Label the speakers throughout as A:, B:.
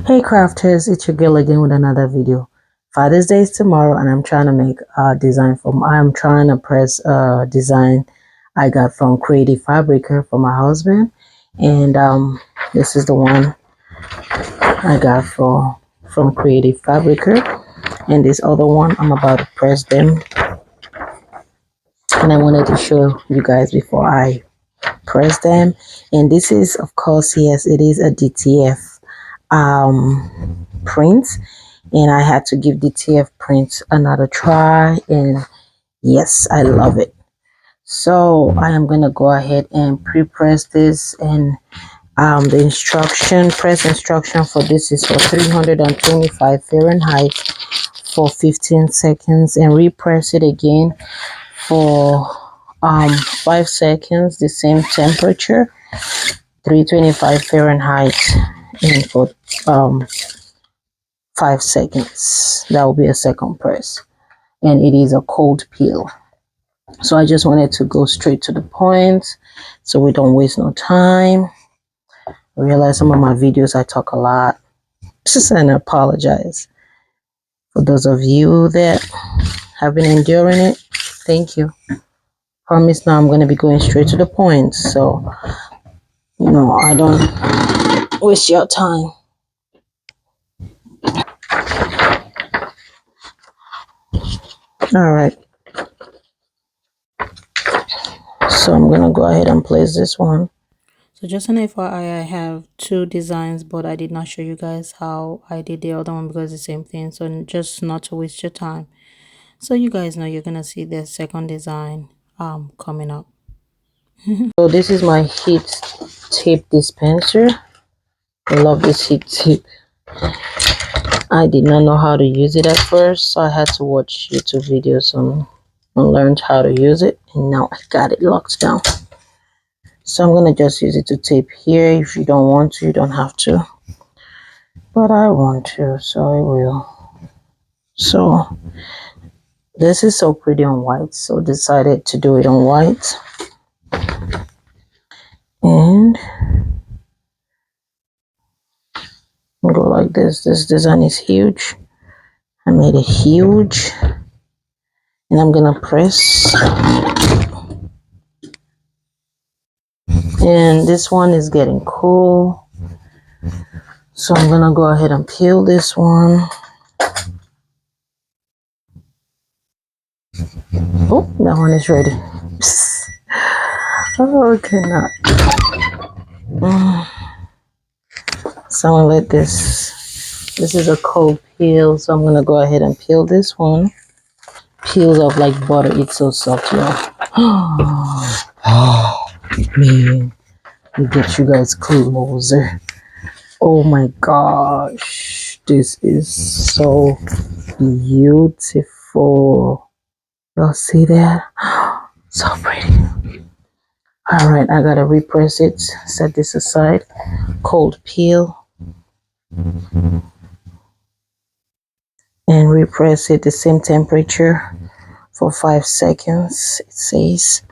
A: Hey crafters, it's your girl again with another video. Father's Day is tomorrow and I'm trying to make a design I'm trying to press a design I got from Creative Fabricator for my husband. And this is the one I got from Creative Fabricator. And this other one I'm about to press them. And I wanted to show you guys before I press them. And this is, of course, yes, it is a DTF print, and I had to give DTF print another try, and yes, I love it. So I am gonna go ahead and pre-press this, and the press instruction for this is for 325 Fahrenheit for 15 seconds, and repress it again for 5 seconds, the same temperature, 325 Fahrenheit, and for 5 seconds. That will be a second press, and it is a cold peel. So I just wanted to go straight to the point so we don't waste no time. I realize some of my videos I talk a lot, and I apologize for those of you that have been enduring it. Thank you. Promise now I'm going to be going straight to the point, so I don't waste your time. All right, so I'm gonna go ahead and place this one. So just an FYI, I have two designs, but I did not show you guys how I did the other one because it's the same thing. So just not to waste your time. So you guys know you're gonna see the second design coming up. So this is my heat tape dispenser. I love this heat tape. I did not know how to use it at first, so I had to watch YouTube videos and learned how to use it, and now I got it locked down. So I'm gonna just use it to tape here. If you don't want to, you don't have to, but I want to, so I will. So this is so pretty on white, so decided to do it on white. And go like this. This design is huge. I made it huge, and I'm gonna press. And this one is getting cool, so I'm gonna go ahead and peel this one. Oh, that one is ready. Oh, cannot. So I'm gonna let this is a cold peel, so I'm gonna go ahead and peel this one. Peels off like butter. It's so soft, y'all. Oh man, let me get you guys closer. Oh my gosh, this is so beautiful. Y'all see that? So pretty. All right, I gotta repress it. Set this aside. Cold peel. And repress it the same temperature for 5 seconds, it says.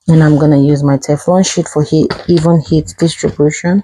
A: And I'm gonna use my Teflon sheet for even heat distribution.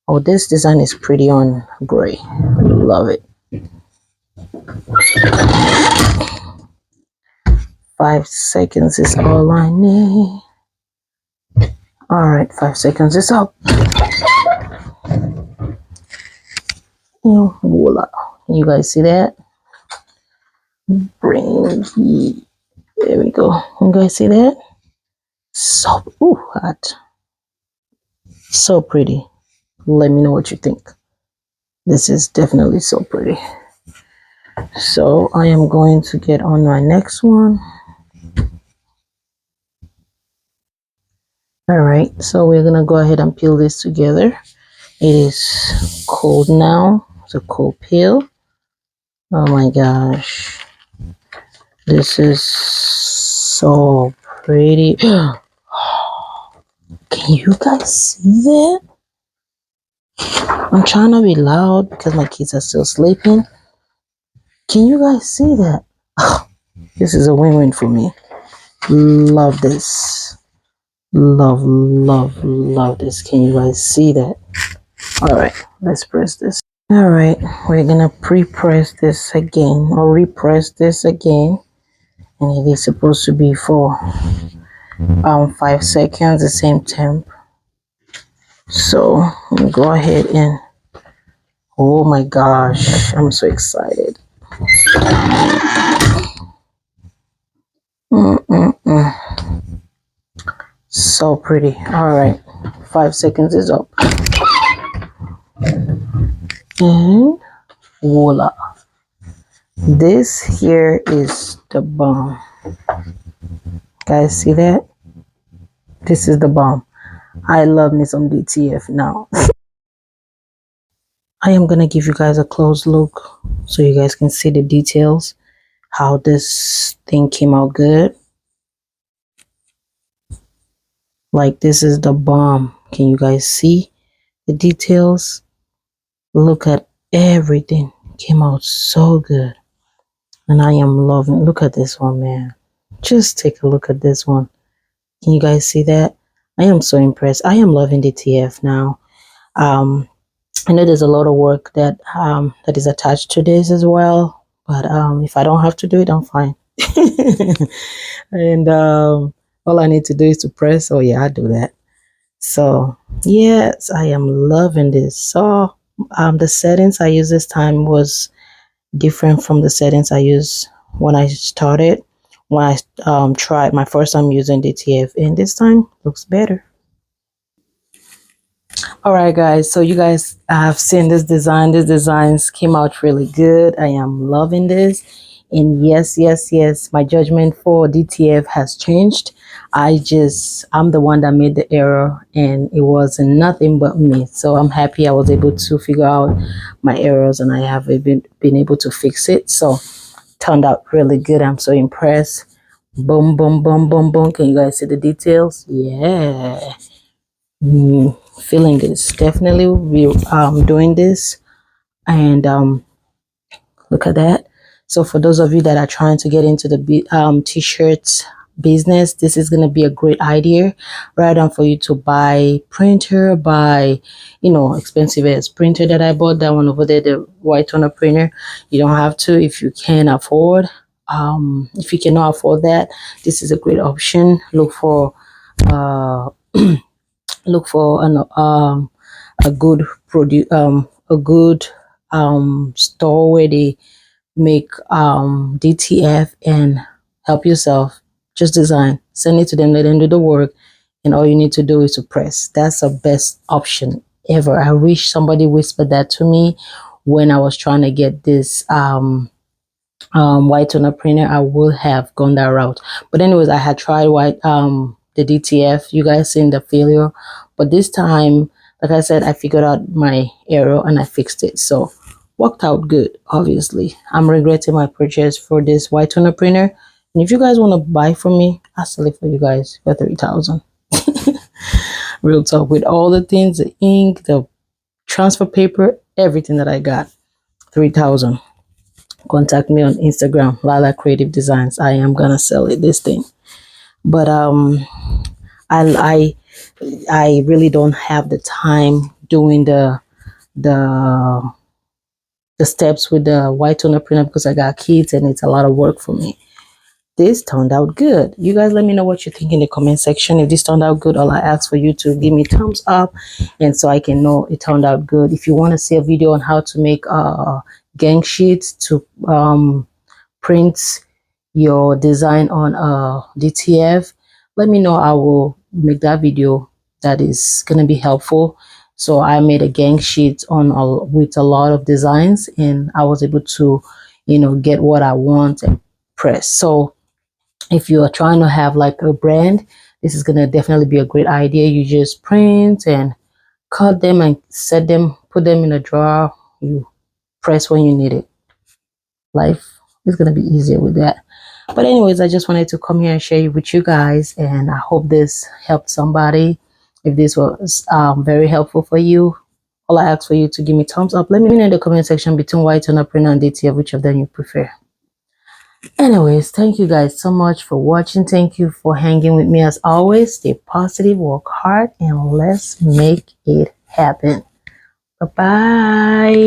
A: Oh, this design is pretty on gray. Love it. 5 seconds is all I need. All right, 5 seconds is up. Voila. Can you guys see that? Bring heat. There we go. You guys see that? So hot. So pretty. Let me know what you think. This is definitely so pretty. So I am going to get on my next one. All right, so we're gonna go ahead and peel this together. It is cold now. It's a cold peel. Oh my gosh, this is so pretty. Can you guys see that? I'm trying to be loud because my kids are still sleeping. Can you guys see that? Oh, this is a win-win for me. Love this. Love this. Can you guys see that? All right, let's press this. All right, we're gonna pre-press this again or repress this again, and it is supposed to be for 5 seconds, the same temp. So let me go ahead and, oh my gosh, I'm so excited. Mm-mm-mm. So pretty. All right, 5 seconds is up, and voila, this here is the bomb. Guys, see that? This is the bomb. I love me some DTF now. I am gonna give you guys a close look so you guys can see the details, how this thing came out good. Like, this is the bomb. Can you guys see the details? Look at everything. Came out so good. And I am loving, look at this one, man. Just take a look at this one. Can you guys see that? I am so impressed. I am loving DTF now. I know there's a lot of work that that is attached to this as well, but if I don't have to do it, I'm fine. And all I need to do is to press. Oh yeah, I do that. So yes, I am loving this. So the settings I used this time was different from the settings I used when I started. When I tried my first time using DTF, and this time looks better. All right, guys, so you guys have seen this design. This designs came out really good. I am loving this, and yes, my judgment for DTF has changed. I'm the one that made the error, and it wasn't nothing but me. So I'm happy I was able to figure out my errors, and I have been able to fix it. So turned out really good. I'm so impressed. Boom, boom, boom, boom, boom. Can you guys see the details? Yeah. Feeling this, definitely we doing this, and look at that. So for those of you that are trying to get into the t-shirts business, this is going to be a great idea, rather than for you to buy printer, buy expensive as printer that I bought, that one over there, the white toner printer. You don't have to. If you can afford, if you cannot afford that, this is a great option. Uh look for a good store where they make DTF, and help yourself. Just design, send it to them, let them do the work, and all you need to do is to press. That's the best option ever. I wish somebody whispered that to me when I was trying to get this white toner printer. I would have gone that route. But anyways, I had tried the DTF. You guys seen the failure, but this time, like I said, I figured out my error and I fixed it. So worked out good. Obviously, I'm regretting my purchase for this white toner printer. And if you guys want to buy from me, I'll sell it for you guys for 3,000. Real talk, with all the things, the ink, the transfer paper, everything that I got, 3,000. Contact me on Instagram, LaLa Creative Designs. I am gonna sell it, this thing. But I I really don't have the time doing the the steps with the white toner printer, because I got kids and it's a lot of work for me. This turned out good. You guys let me know what you think in the comment section. If this turned out good, all I ask for you to give me thumbs up, and so I can know it turned out good. If you want to see a video on how to make gang sheets to print your design on DTF, let me know. I will make that video. That is going to be helpful. So I made a gang sheet with a lot of designs, and I was able to get what I want and press. So if you are trying to have like a brand, this is going to definitely be a great idea. You just print and cut them and set them, put them in a drawer. You press when you need it. Life is going to be easier with that. But anyways, I just wanted to come here and share it with you guys, and I hope this helped somebody. If this was very helpful for you, all I ask for you to give me thumbs up. Let me know in the comment section between white toner printer and DTF, which of them you prefer. Anyways, thank you guys so much for watching. Thank you for hanging with me as always. Stay positive, work hard, and let's make it happen. Bye bye.